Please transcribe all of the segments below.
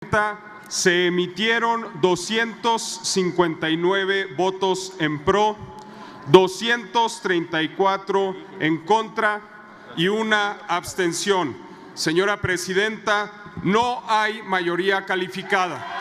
presidenta, se emitieron 259 votos en pro, 234 en contra y una abstención. Señora presidenta, no hay mayoría calificada.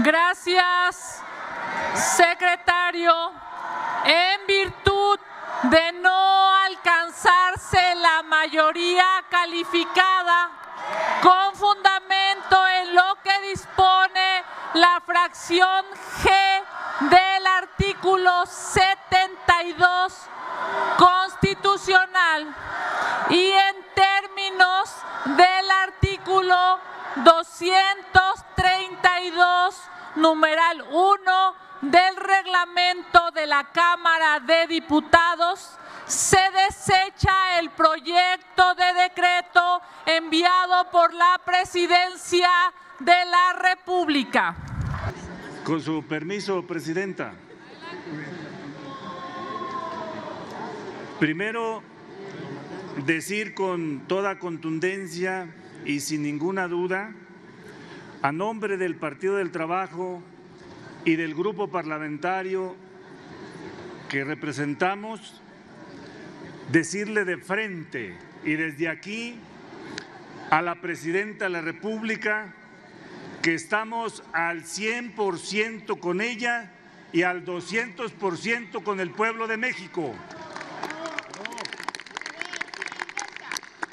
Gracias, secretario. En virtud de no alcanzarse la mayoría calificada, con fundamento en lo que dispone la fracción G del artículo 72 constitucional y en términos del artículo 232, numeral 1 del reglamento de la Cámara de Diputados, se desecha el proyecto de decreto enviado por la Presidencia de la República. Con su permiso, presidenta. Primero, decir con toda contundencia y sin ninguna duda, a nombre del Partido del Trabajo y del grupo parlamentario que representamos, decirle de frente y desde aquí a la Presidenta de la República que estamos al 100% con ella y al 200% con el pueblo de México.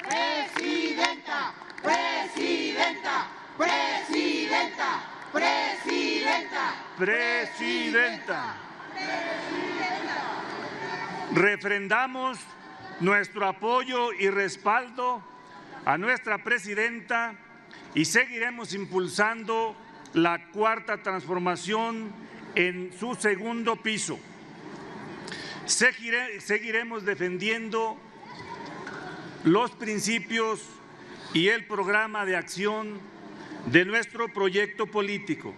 Presidenta, presidenta, presidenta, presidenta, Presidenta. Refrendamos nuestro apoyo y respaldo a nuestra presidenta y seguiremos impulsando la cuarta transformación en su segundo piso. Seguiremos defendiendo los principios y el programa de acción de nuestro proyecto político.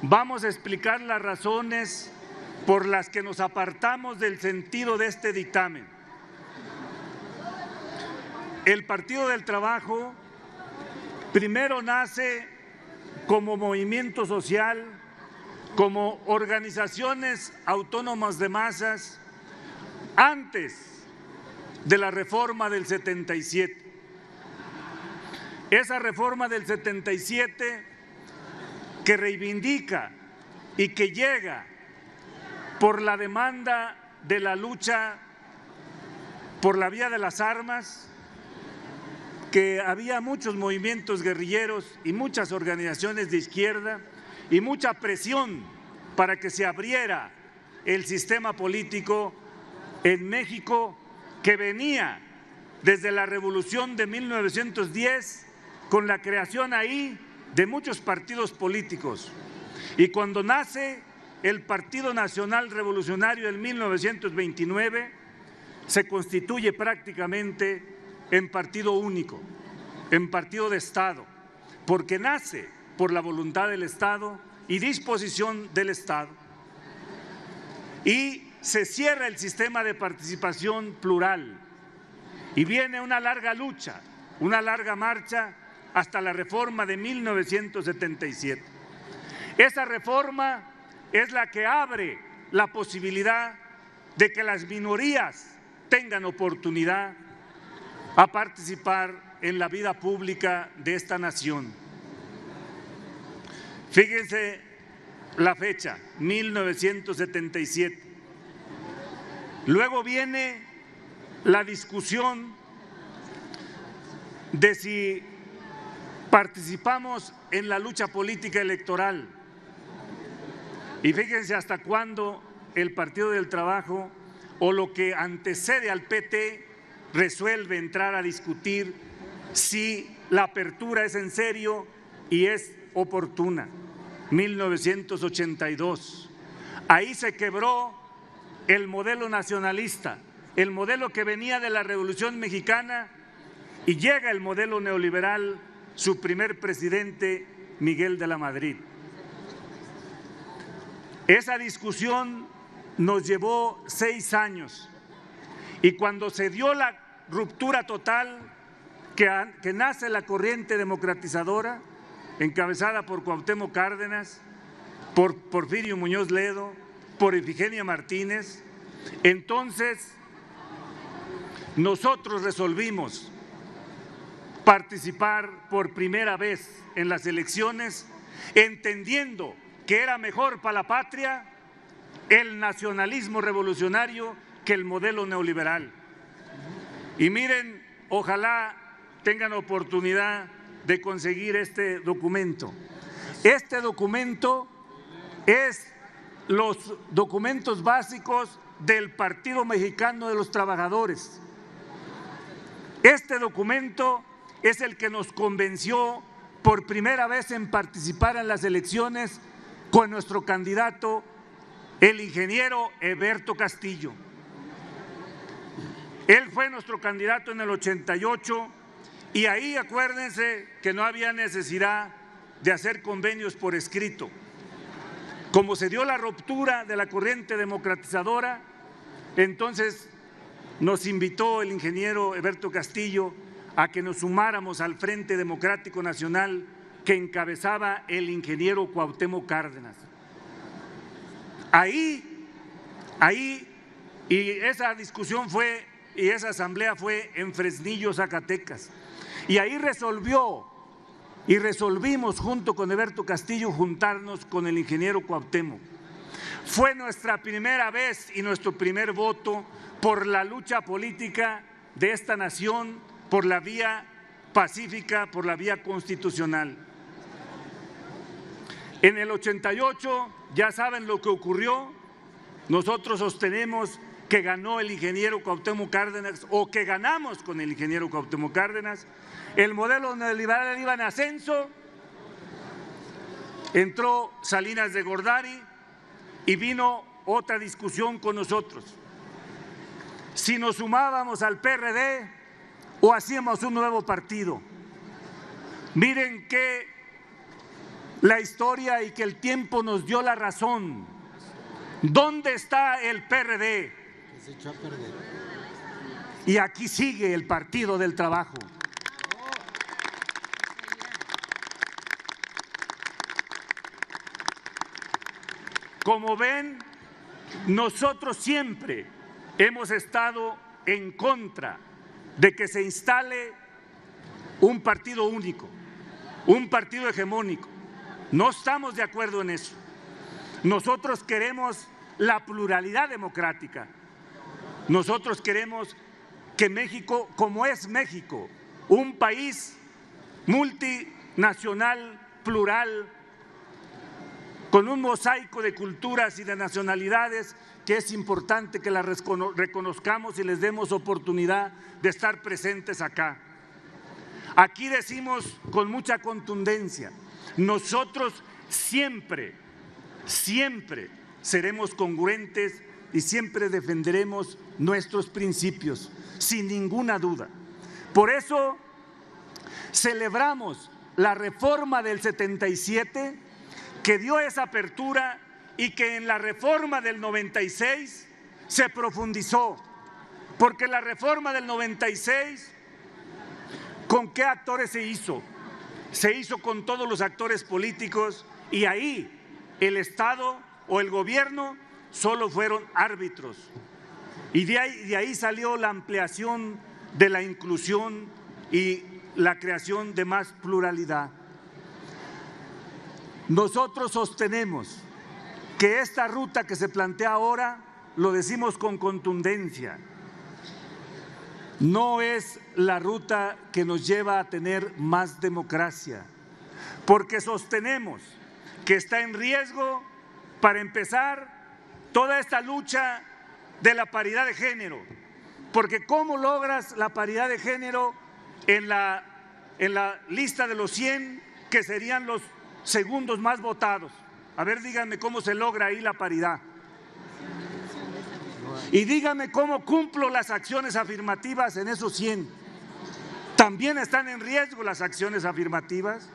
Vamos a explicar las razones por las que nos apartamos del sentido de este dictamen. El Partido del Trabajo primero nace como movimiento social, como organizaciones autónomas de masas, antes de la reforma del 77. Esa reforma del 77 que reivindica y que llega por la demanda de la lucha por la vía de las armas, que había muchos movimientos guerrilleros y muchas organizaciones de izquierda y mucha presión para que se abriera el sistema político en México, que venía desde la Revolución de 1910 con la creación ahí de muchos partidos políticos. Y cuando nace el Partido Nacional Revolucionario en 1929, se constituye prácticamente en partido único, en partido de Estado, porque nace por la voluntad del Estado y disposición del Estado. Y se cierra el sistema de participación plural y viene una larga lucha, una larga marcha hasta la reforma de 1977. Esa reforma es la que abre la posibilidad de que las minorías tengan oportunidad a participar en la vida pública de esta nación. Fíjense la fecha, 1977. Luego viene la discusión de si participamos en la lucha política electoral. Y fíjense hasta cuándo el Partido del Trabajo o lo que antecede al PT resuelve entrar a discutir si la apertura es en serio y es oportuna. 1982. Ahí se quebró el modelo nacionalista, el modelo que venía de la Revolución Mexicana, y llega el modelo neoliberal, su primer presidente, Miguel de la Madrid. Esa discusión nos llevó 6 años, y cuando se dio la ruptura total, que nace la corriente democratizadora, encabezada por Cuauhtémoc Cárdenas, por Porfirio Muñoz Ledo, por Ifigenia Martínez, entonces nosotros resolvimos participar por primera vez en las elecciones, entendiendo que era mejor para la patria el nacionalismo revolucionario que el modelo neoliberal. Y miren, ojalá tengan oportunidad de conseguir este documento. Este documento es los documentos básicos del Partido Mexicano de los Trabajadores. Este documento es el que nos convenció por primera vez en participar en las elecciones con nuestro candidato, el ingeniero Heberto Castillo. Él fue nuestro candidato en el 88 y ahí acuérdense que no había necesidad de hacer convenios por escrito. Como se dio la ruptura de la corriente democratizadora, entonces nos invitó el ingeniero Heberto Castillo a que nos sumáramos al Frente Democrático Nacional que encabezaba el ingeniero Cuauhtémoc Cárdenas. Ahí, y esa discusión fue, y esa asamblea fue en Fresnillo, Zacatecas. Y ahí resolvimos junto con Heberto Castillo juntarnos con el ingeniero Cuauhtémoc. Fue nuestra primera vez y nuestro primer voto por la lucha política de esta nación, por la vía pacífica, por la vía constitucional. En el 88 ya saben lo que ocurrió. Nosotros sostenemos que ganó el ingeniero Cuauhtémoc Cárdenas, o que ganamos con el ingeniero Cuauhtémoc Cárdenas. El modelo neoliberal iba en ascenso, entró Salinas de Gortari y vino otra discusión con nosotros. Si nos sumábamos al PRD o hacíamos un nuevo partido. Miren que la historia y que el tiempo nos dio la razón. ¿Dónde está el PRD? Se echó a perder. Y aquí sigue el Partido del Trabajo. Como ven, nosotros siempre hemos estado en contra de que se instale un partido único, un partido hegemónico. No estamos de acuerdo en eso. Nosotros queremos la pluralidad democrática. Nosotros queremos que México, como es México, un país multinacional, plural, con un mosaico de culturas y de nacionalidades, que es importante que las reconozcamos y les demos oportunidad de estar presentes acá. Aquí decimos con mucha contundencia, nosotros siempre seremos congruentes y siempre defenderemos nuestros principios, sin ninguna duda. Por eso celebramos la reforma del 77, que dio esa apertura, y que en la reforma del 96 se profundizó, porque la reforma del 96, ¿con qué actores se hizo? Se hizo con todos los actores políticos, y ahí el Estado o el gobierno solo fueron árbitros. Y de ahí salió la ampliación de la inclusión y la creación de más pluralidad. Nosotros sostenemos que esta ruta que se plantea ahora, lo decimos con contundencia, no es la ruta que nos lleva a tener más democracia, porque sostenemos que está en riesgo, para empezar, toda esta lucha de la paridad de género, porque ¿cómo logras la paridad de género en la lista de los 100 que serían los segundos más votados? A ver, díganme cómo se logra ahí la paridad. Y díganme cómo cumplo las acciones afirmativas en esos 100. También están en riesgo las acciones afirmativas.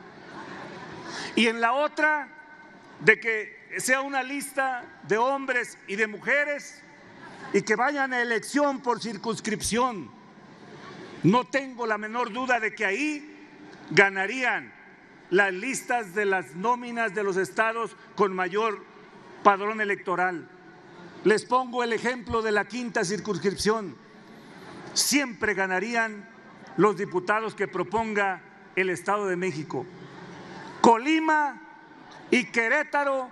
Y en la otra, de que sea una lista de hombres y de mujeres y que vayan a elección por circunscripción. No tengo la menor duda de que ahí ganarían las listas de las nóminas de los estados con mayor padrón electoral. Les pongo el ejemplo de la 5ª circunscripción. Siempre ganarían los diputados que proponga el Estado de México. Colima y Querétaro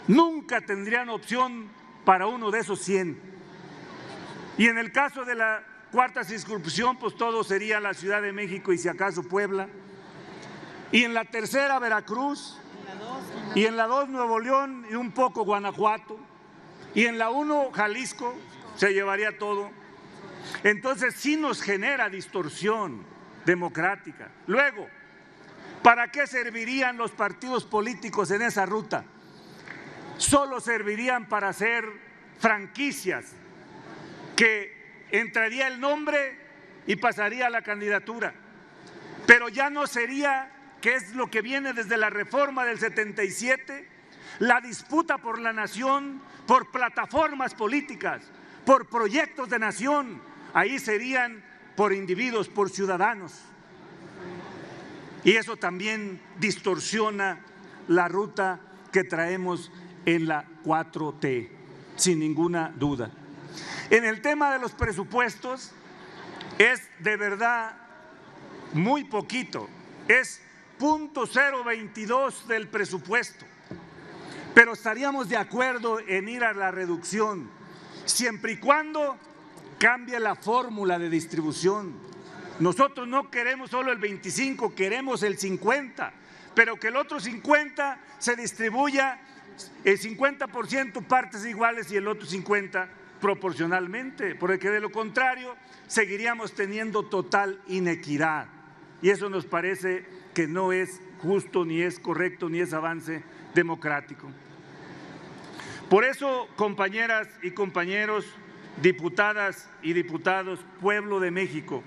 nunca tendrían opción para uno de esos 100. Y en el caso de la 4ª circunscripción, pues todo sería la Ciudad de México y si acaso Puebla. Y en la 3ª Veracruz, y en la 2 Nuevo León y un poco Guanajuato, y en la 1 Jalisco se llevaría todo. Entonces sí nos genera distorsión democrática. Luego, ¿para qué servirían los partidos políticos en esa ruta? Solo servirían para hacer franquicias, que entraría el nombre y pasaría la candidatura. Pero ya no sería, que es lo que viene desde la reforma del 77, la disputa por la nación, por plataformas políticas, por proyectos de nación. Ahí serían por individuos, por ciudadanos. Y eso también distorsiona la ruta que traemos en la 4T, sin ninguna duda. En el tema de los presupuestos es de verdad muy poquito, es 0.022 del presupuesto, pero estaríamos de acuerdo en ir a la reducción, siempre y cuando cambie la fórmula de distribución. Nosotros no queremos solo el 25, queremos el 50, pero que el otro 50 se distribuya el 50% partes iguales y el otro 50% proporcionalmente, porque de lo contrario seguiríamos teniendo total inequidad y eso nos parece que no es justo, ni es correcto, ni es avance democrático. Por eso, compañeras y compañeros, diputadas y diputados, pueblo de México,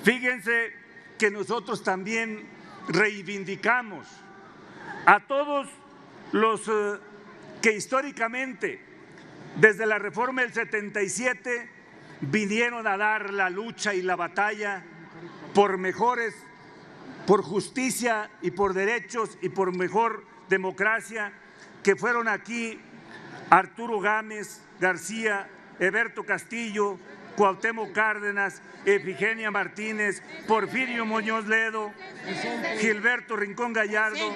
fíjense que nosotros también reivindicamos a todos los que históricamente, desde la reforma del 77, vinieron a dar la lucha y la batalla por mejores, por justicia y por derechos y por mejor democracia, que fueron aquí Arturo Gámez García, Heberto Castillo, Cuauhtémoc Cárdenas, Efigenia Martínez, Porfirio Muñoz Ledo, Gilberto Rincón Gallardo,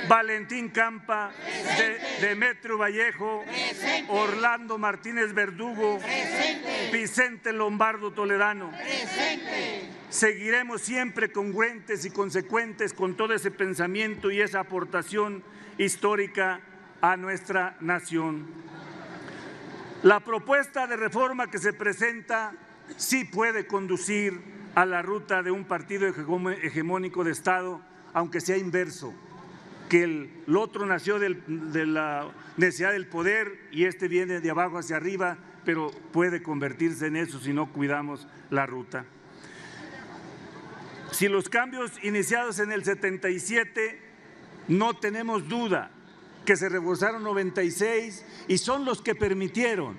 Valentín Campa, Demetrio Vallejo, Orlando Martínez Verdugo, Vicente Lombardo Toledano. Seguiremos siempre congruentes y consecuentes con todo ese pensamiento y esa aportación histórica a nuestra nación. La propuesta de reforma que se presenta sí puede conducir a la ruta de un partido hegemónico de Estado, aunque sea inverso, que el otro nació de la necesidad del poder y este viene de abajo hacia arriba, pero puede convertirse en eso si no cuidamos la ruta. Si los cambios iniciados en el 77, no tenemos duda que se reforzaron 96 y son los que permitieron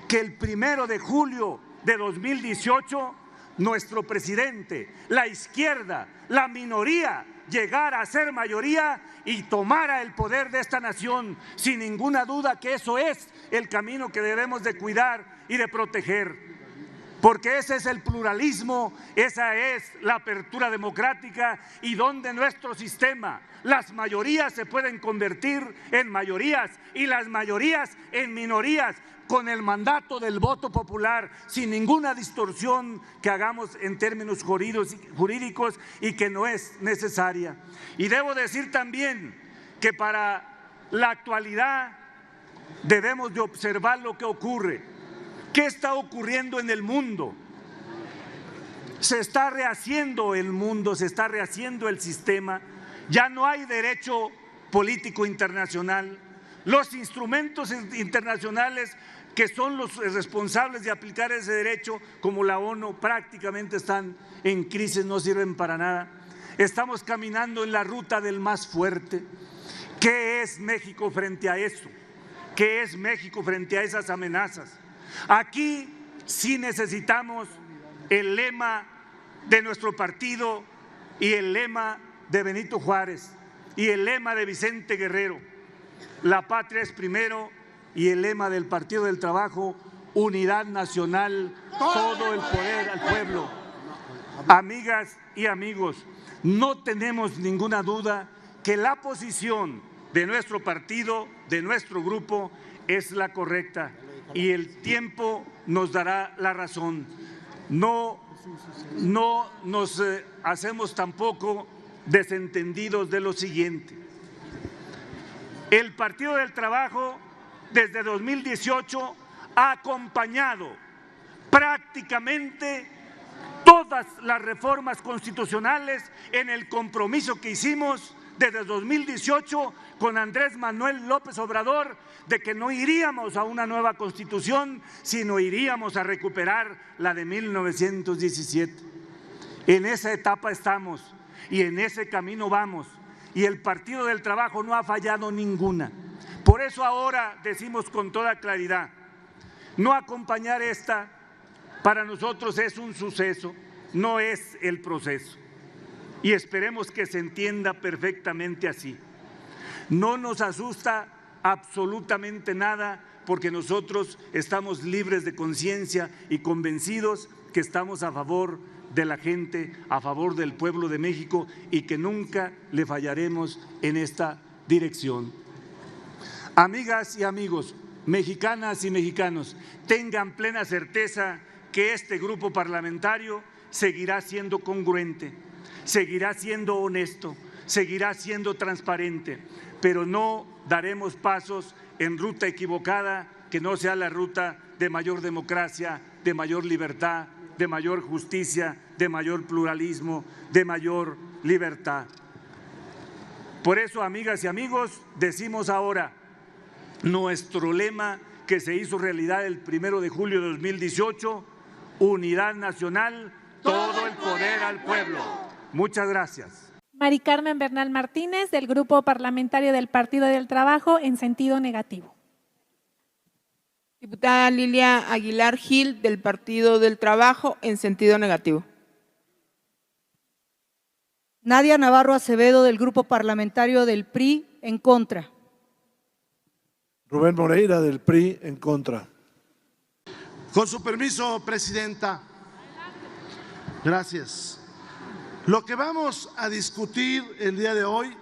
que el 1 de julio de 2018 nuestro presidente, la izquierda, la minoría, llegara a ser mayoría y tomara el poder de esta nación, sin ninguna duda que eso es el camino que debemos de cuidar y de proteger. Porque ese es el pluralismo, esa es la apertura democrática y donde nuestro sistema, las mayorías se pueden convertir en mayorías y las mayorías en minorías con el mandato del voto popular, sin ninguna distorsión que hagamos en términos jurídicos y que no es necesaria. Y debo decir también que para la actualidad debemos de observar lo que ocurre. ¿Qué está ocurriendo en el mundo? Se está rehaciendo el mundo, se está rehaciendo el sistema. Ya no hay derecho político internacional. Los instrumentos internacionales que son los responsables de aplicar ese derecho, como la ONU, prácticamente están en crisis, no sirven para nada. Estamos caminando en la ruta del más fuerte. ¿Qué es México frente a eso? ¿Qué es México frente a esas amenazas? Aquí sí necesitamos el lema de nuestro partido y el lema de Benito Juárez y el lema de Vicente Guerrero: la patria es primero, y el lema del Partido del Trabajo: unidad nacional, todo el poder al pueblo. Amigas y amigos, no tenemos ninguna duda que la posición de nuestro partido, de nuestro grupo, es la correcta y el tiempo nos dará la razón. No nos hacemos tampoco desentendidos de lo siguiente. El Partido del Trabajo desde 2018 ha acompañado prácticamente todas las reformas constitucionales en el compromiso que hicimos desde 2018 con Andrés Manuel López Obrador de que no iríamos a una nueva constitución, sino iríamos a recuperar la de 1917. En esa etapa estamos y en ese camino vamos, y el Partido del Trabajo no ha fallado ninguna. Por eso ahora decimos con toda claridad: no acompañar esta para nosotros es un suceso, no es el proceso. Y esperemos que se entienda perfectamente así. No nos asusta absolutamente nada, porque nosotros estamos libres de conciencia y convencidos que estamos a favor de la gente, a favor del pueblo de México, y que nunca le fallaremos en esta dirección. Amigas y amigos, mexicanas y mexicanos, tengan plena certeza que este grupo parlamentario seguirá siendo congruente, seguirá siendo honesto, seguirá siendo transparente, pero no daremos pasos en ruta equivocada que no sea la ruta de mayor democracia, de mayor libertad, de mayor justicia, de mayor pluralismo, de mayor libertad. Por eso, amigas y amigos, decimos ahora nuestro lema que se hizo realidad el 1 de julio de 2018, unidad nacional, todo el poder al pueblo. Muchas gracias. Mari Carmen Bernal Martínez, del Grupo Parlamentario del Partido del Trabajo, en sentido negativo. Diputada Lilia Aguilar Gil, del Partido del Trabajo, en sentido negativo. Nadia Navarro Acevedo, del Grupo Parlamentario del PRI, en contra. Rubén Moreira, del PRI, en contra. Con su permiso, Presidenta. Gracias. Lo que vamos a discutir el día de hoy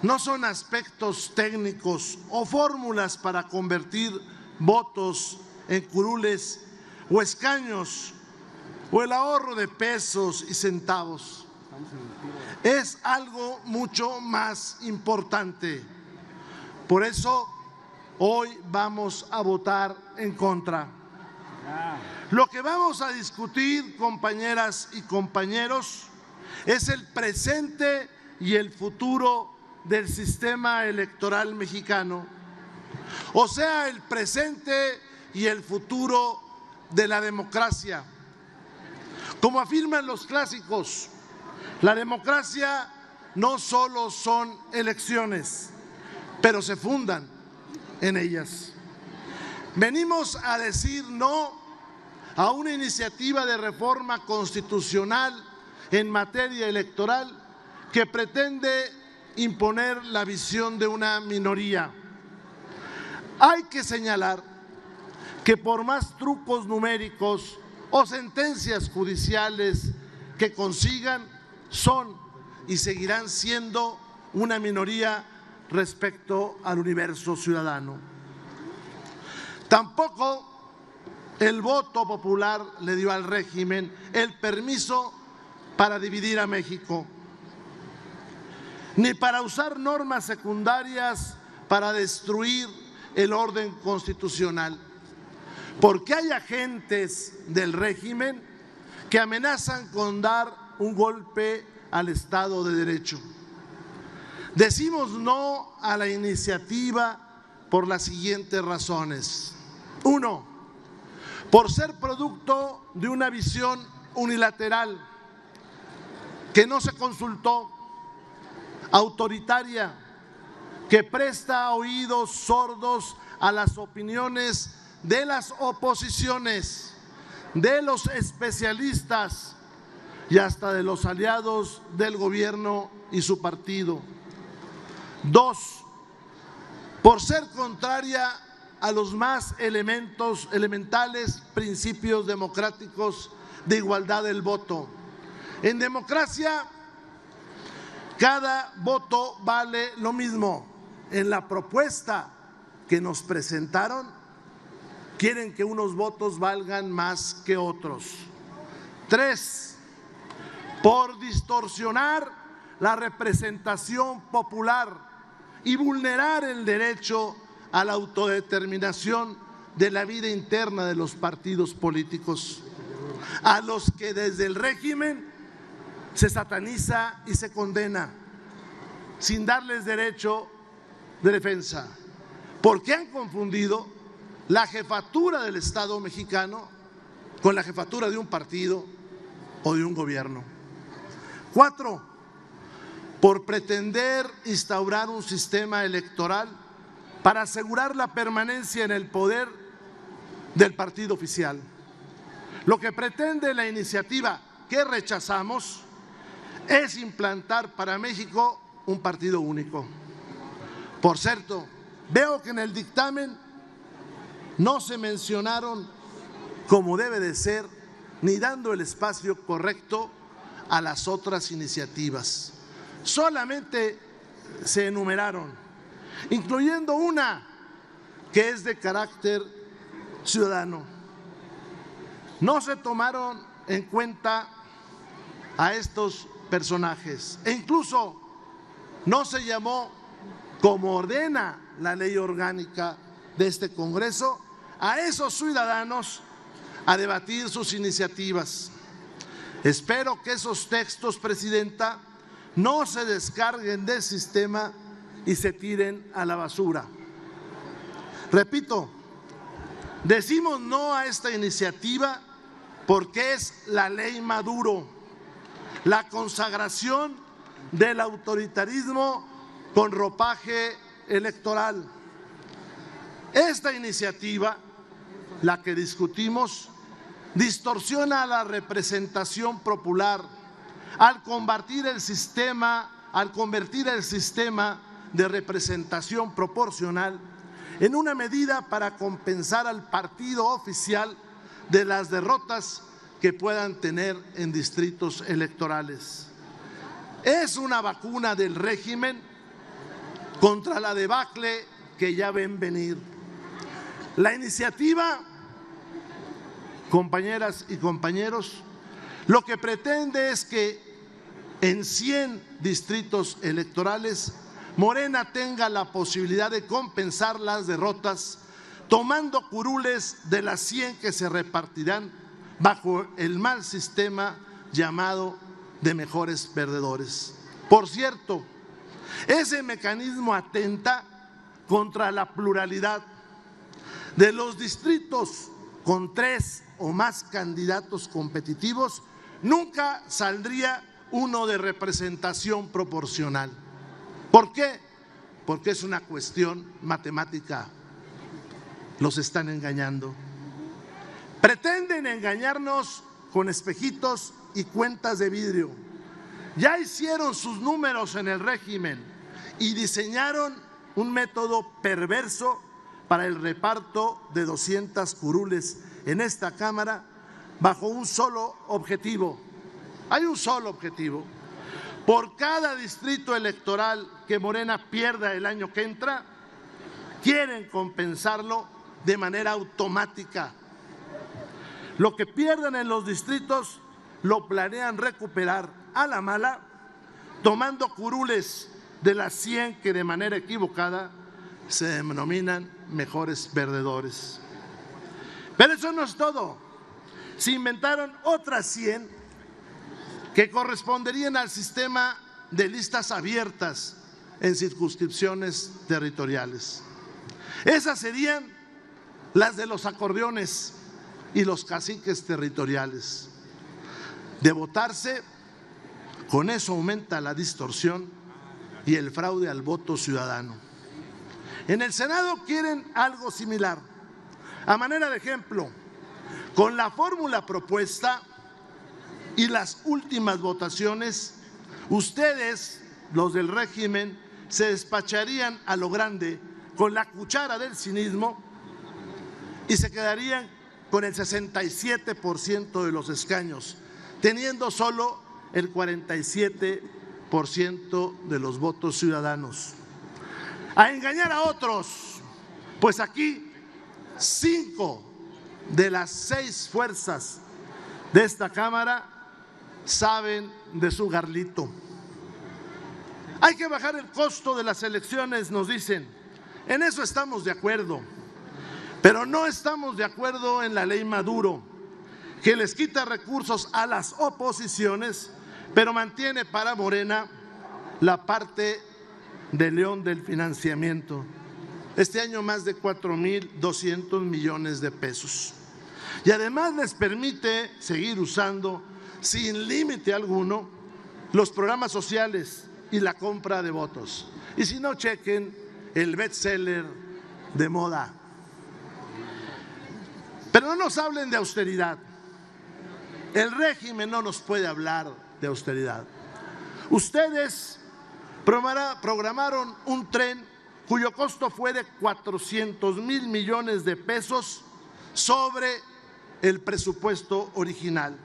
no son aspectos técnicos o fórmulas para convertir votos en curules o escaños o el ahorro de pesos y centavos. Es algo mucho más importante. Por eso hoy vamos a votar en contra. Lo que vamos a discutir, compañeras y compañeros, es el presente y el futuro del sistema electoral mexicano. O sea, el presente y el futuro de la democracia. Como afirman los clásicos, la democracia no solo son elecciones, pero se fundan en ellas. Venimos a decir no a una iniciativa de reforma constitucional en materia electoral que pretende imponer la visión de una minoría. Hay que señalar que por más trucos numéricos o sentencias judiciales que consigan, son y seguirán siendo una minoría respecto al universo ciudadano. Tampoco el voto popular le dio al régimen el permiso para dividir a México, ni para usar normas secundarias para destruir el orden constitucional. porque hay agentes del régimen que amenazan con dar un golpe al Estado de Derecho. Decimos no a la iniciativa por las siguientes razones. 1, por ser producto de una visión unilateral que no se consultó, autoritaria, que presta oídos sordos a las opiniones de las oposiciones, de los especialistas y hasta de los aliados del gobierno y su partido. 2, por ser contraria a los más elementales principios democráticos de igualdad del voto. En democracia, cada voto vale lo mismo. En la propuesta que nos presentaron, quieren que unos votos valgan más que otros. 3, por distorsionar la representación popular y vulnerar el derecho a la autodeterminación de la vida interna de los partidos políticos, a los que desde el régimen se sataniza y se condena, sin darles derecho de defensa, porque han confundido la jefatura del Estado mexicano con la jefatura de un partido o de un gobierno. 4, por pretender instaurar un sistema electoral para asegurar la permanencia en el poder del partido oficial. Lo que pretende la iniciativa que rechazamos es implantar para México un partido único. Por cierto, veo que en el dictamen no se mencionaron como debe de ser, ni dando el espacio correcto a las otras iniciativas. Solamente se enumeraron, incluyendo una que es de carácter ciudadano. No se tomaron en cuenta a estos personajes e incluso no se llamó, como ordena la ley orgánica de este Congreso, a esos ciudadanos a debatir sus iniciativas. Espero que esos textos, Presidenta, no se descarguen del sistema y se tiren a la basura. Repito, decimos no a esta iniciativa porque es la ley Maduro, la consagración del autoritarismo con ropaje electoral. Esta iniciativa, la que discutimos, distorsiona la representación popular al convertir el sistema de representación proporcional en una medida para compensar al partido oficial de las derrotas que puedan tener en distritos electorales. Es una vacuna del régimen contra la debacle que ya ven venir. La iniciativa, compañeras y compañeros, lo que pretende es que en 100 distritos electorales Morena tenga la posibilidad de compensar las derrotas tomando curules de las 100 que se repartirán bajo el mal sistema llamado de mejores perdedores. Por cierto, ese mecanismo atenta contra la pluralidad. De los distritos con 3 o más candidatos competitivos, nunca saldría uno de representación proporcional. ¿Por qué? Porque es una cuestión matemática. Los están engañando. Pretenden engañarnos con espejitos y cuentas de vidrio. Ya hicieron sus números en el régimen y diseñaron un método perverso para el reparto de 200 curules en esta Cámara bajo un solo objetivo. Hay un solo objetivo. Por cada distrito electoral que Morena pierda el año que entra, quieren compensarlo de manera automática. Lo que pierdan en los distritos lo planean recuperar a la mala, tomando curules de las 100 que de manera equivocada se denominan mejores perdedores. Pero eso no es todo. Se inventaron otras 100 que corresponderían al sistema de listas abiertas en circunscripciones territoriales. Esas serían las de los acordeones y los caciques territoriales. De votarse, con eso aumenta la distorsión y el fraude al voto ciudadano. En el Senado quieren algo similar. A manera de ejemplo, con la fórmula propuesta y las últimas votaciones, ustedes, los del régimen, se despacharían a lo grande con la cuchara del cinismo y se quedarían con el 67% de los escaños, teniendo solo el 47% de los votos ciudadanos. A engañar a otros, pues aquí 5 de las 6 fuerzas de esta Cámara saben de su garlito. Hay que bajar el costo de las elecciones, nos dicen. En eso estamos de acuerdo, pero no estamos de acuerdo en la ley Maduro, que les quita recursos a las oposiciones, pero mantiene para Morena la parte de León del financiamiento. Este año más de 4,200 millones de pesos. Y además les permite seguir usando sin límite alguno los programas sociales y la compra de votos. Y si no, chequen el bestseller de moda. Pero no nos hablen de austeridad. El régimen no nos puede hablar de austeridad. Ustedes programaron un tren cuyo costo fue de 400,000 millones de pesos sobre el presupuesto original.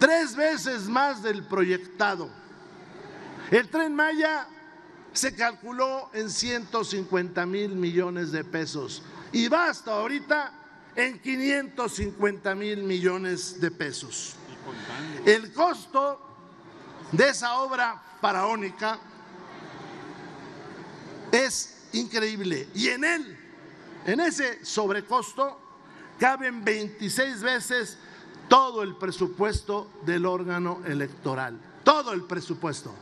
3 veces más del proyectado. El Tren Maya se calculó en 150,000 millones de pesos y va hasta ahorita en 550,000 millones de pesos. El costo de esa obra faraónica es increíble y en ese sobrecosto caben 26 veces todo el presupuesto del órgano electoral, todo el presupuesto.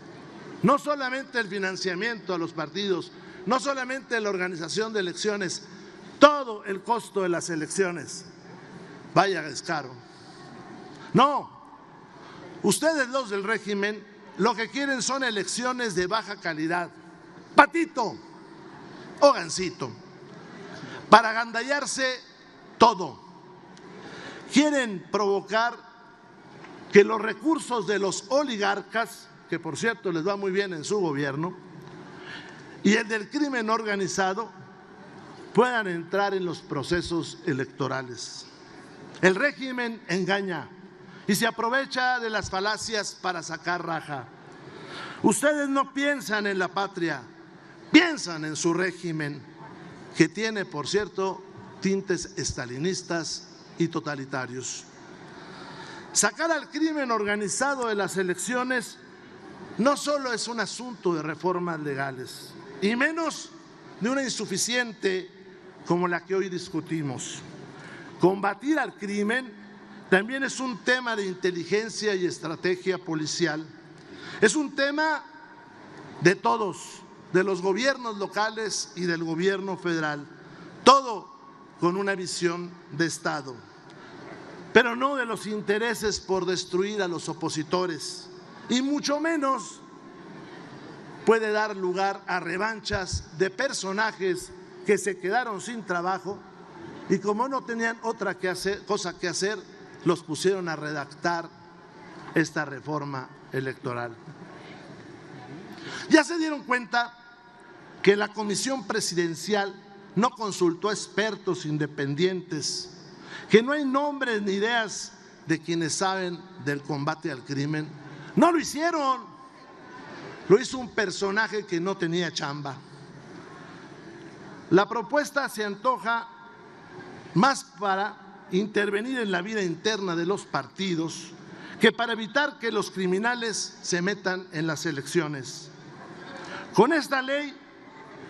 No solamente el financiamiento a los partidos, no solamente la organización de elecciones, todo el costo de las elecciones. Vaya descaro. No, ustedes los del régimen lo que quieren son elecciones de baja calidad, patito o gansito, para agandallarse todo. Quieren provocar que los recursos de los oligarcas, que por cierto les va muy bien en su gobierno, y el del crimen organizado puedan entrar en los procesos electorales. El régimen engaña y se aprovecha de las falacias para sacar raja. Ustedes no piensan en la patria, piensan en su régimen, que tiene, por cierto, tintes estalinistas y totalitarios. Sacar al crimen organizado de las elecciones no solo es un asunto de reformas legales, y menos de una insuficiente como la que hoy discutimos. Combatir al crimen también es un tema de inteligencia y estrategia policial. Es un tema de todos, de los gobiernos locales y del gobierno federal, todo con una visión de Estado, pero no de los intereses por destruir a los opositores, y mucho menos puede dar lugar a revanchas de personajes que se quedaron sin trabajo y como no tenían otra cosa que hacer, los pusieron a redactar esta reforma electoral. Ya se dieron cuenta que la Comisión Presidencial no consultó a expertos independientes, que no hay nombres ni ideas de quienes saben del combate al crimen. No lo hicieron, lo hizo un personaje que no tenía chamba. La propuesta se antoja más para intervenir en la vida interna de los partidos que para evitar que los criminales se metan en las elecciones. Con esta ley,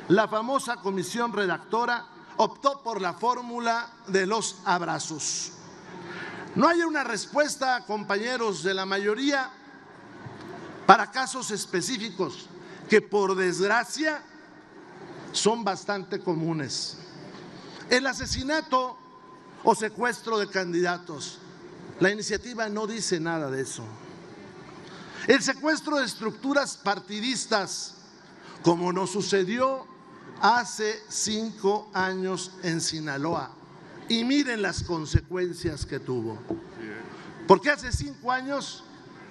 la famosa comisión redactora optó por la fórmula de los abrazos. No hay una respuesta, compañeros de la mayoría, para casos específicos que por desgracia son bastante comunes. El asesinato o secuestro de candidatos. La iniciativa no dice nada de eso. El secuestro de estructuras partidistas, como nos sucedió hace 5 años en Sinaloa. Y miren las consecuencias que tuvo. Porque hace 5 años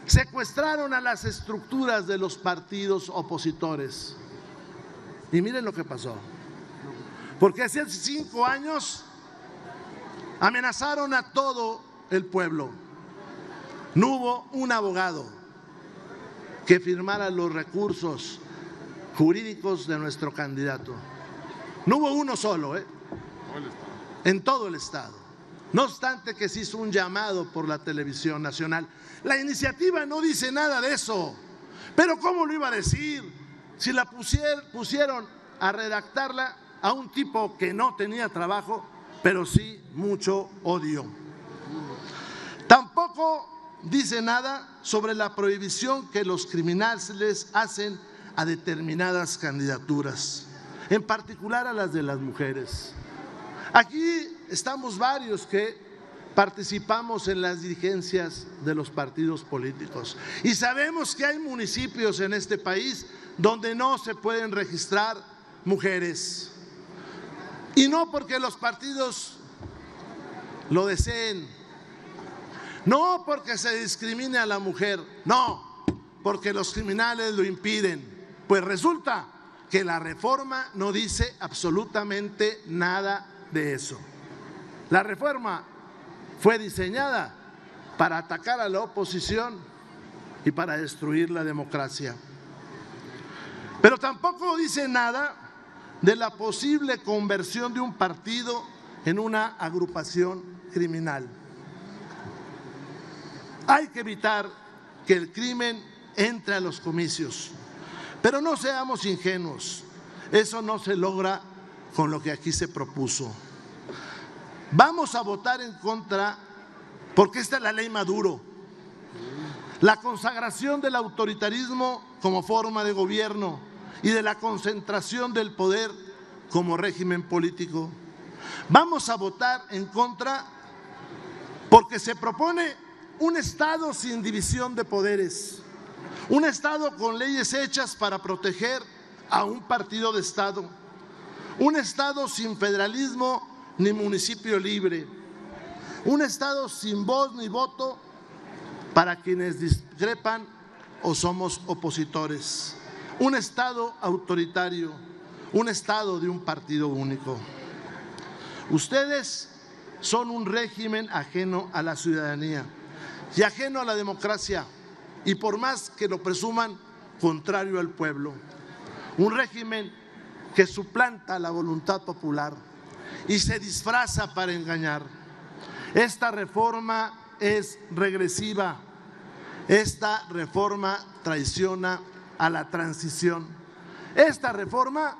secuestraron a las estructuras de los partidos opositores. Y miren lo que pasó. Porque hace 5 años amenazaron a todo el pueblo. No hubo un abogado que firmara los recursos jurídicos de nuestro candidato. No hubo uno solo, en todo el estado. No obstante que se hizo un llamado por la televisión nacional. La iniciativa no dice nada de eso. Pero ¿cómo lo iba a decir? Si la pusieron a redactarla a un tipo que no tenía trabajo, pero sí mucho odio. Tampoco dice nada sobre la prohibición que los criminales hacen a determinadas candidaturas, en particular a las de las mujeres. Aquí estamos varios que participamos en las dirigencias de los partidos políticos y sabemos que hay municipios en este país donde no se pueden registrar mujeres. Y no porque los partidos lo deseen, no porque se discrimine a la mujer, no, porque los criminales lo impiden. Pues resulta que la reforma no dice absolutamente nada de eso. La reforma fue diseñada para atacar a la oposición y para destruir la democracia. Pero tampoco dice nada de la posible conversión de un partido en una agrupación criminal. Hay que evitar que el crimen entre a los comicios, pero no seamos ingenuos, eso no se logra con lo que aquí se propuso. Vamos a votar en contra porque esta es la ley Maduro, la consagración del autoritarismo como forma de gobierno y de la concentración del poder como régimen político. Vamos a votar en contra porque se propone un Estado sin división de poderes, un Estado con leyes hechas para proteger a un partido de Estado, un Estado sin federalismo ni municipio libre, un Estado sin voz ni voto para quienes discrepan o somos opositores, un Estado autoritario, un Estado de un partido único. Ustedes son un régimen ajeno a la ciudadanía y ajeno a la democracia, y por más que lo presuman, contrario al pueblo. Un régimen que suplanta la voluntad popular y se disfraza para engañar. Esta reforma es regresiva, esta reforma traiciona a la transición, esta reforma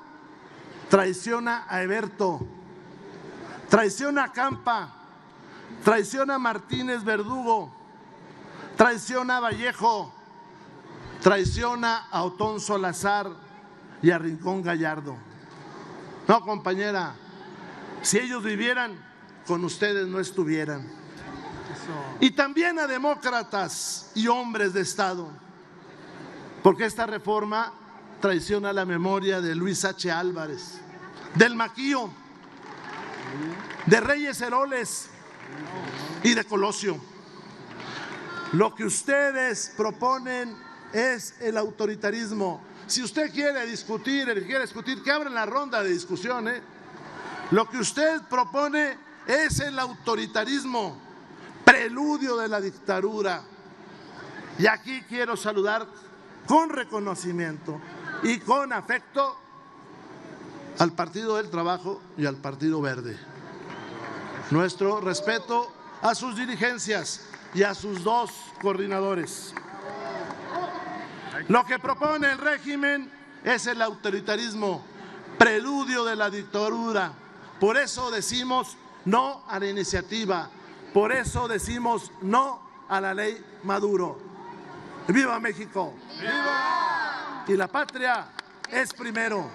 traiciona a Eberto, traiciona a Campa, traiciona a Martínez Verdugo, traiciona a Vallejo, traiciona a Otón Salazar y a Rincón Gallardo. No, compañera, si ellos vivieran, con ustedes no estuvieran. Y también a demócratas y hombres de Estado, porque esta reforma traiciona la memoria de Luis H. Álvarez, del Maquío, de Reyes Heroles y de Colosio. Lo que ustedes proponen es el autoritarismo. Si usted quiere discutir, que abran la ronda de discusión, Lo que usted propone es el autoritarismo, preludio de la dictadura. Y aquí quiero saludar con reconocimiento y con afecto al Partido del Trabajo y al Partido Verde. Nuestro respeto a sus dirigencias y a sus 2 coordinadores. Lo que propone el régimen es el autoritarismo, preludio de la dictadura, Por eso decimos no a la iniciativa. Por eso decimos no a la ley Maduro. ¡Viva México! ¡Viva! Y la patria es primero,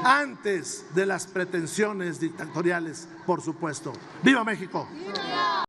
antes de las pretensiones dictatoriales, por supuesto. ¡Viva México! ¡Viva!